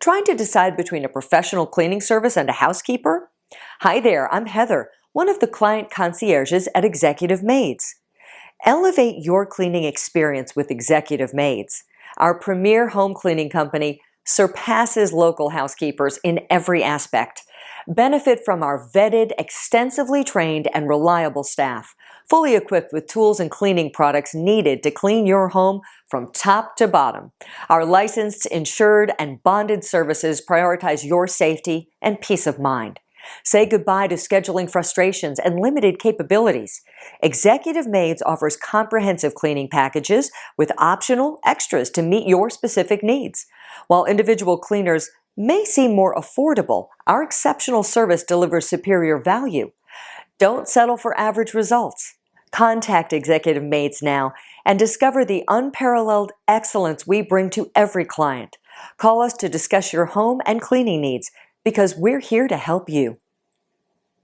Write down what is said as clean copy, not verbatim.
Trying to decide between a professional cleaning service and a housekeeper? Hi there, I'm Heather, one of the client concierges at Executive Maids. Elevate your cleaning experience with Executive Maids. Our premier home cleaning company surpasses local housekeepers in every aspect. Benefit from our vetted, extensively trained, and reliable staff, fully equipped with tools and cleaning products needed to clean your home from top to bottom. Our licensed, insured, and bonded services prioritize your safety and peace of mind. Say goodbye to scheduling frustrations and limited capabilities. Executive Maids offers comprehensive cleaning packages with optional extras to meet your specific needs. While individual cleaners may seem more affordable, our exceptional service delivers superior value. Don't settle for average results. Contact Executive Maids now and discover the unparalleled excellence we bring to every client. Call us to discuss your home and cleaning needs because we're here to help you.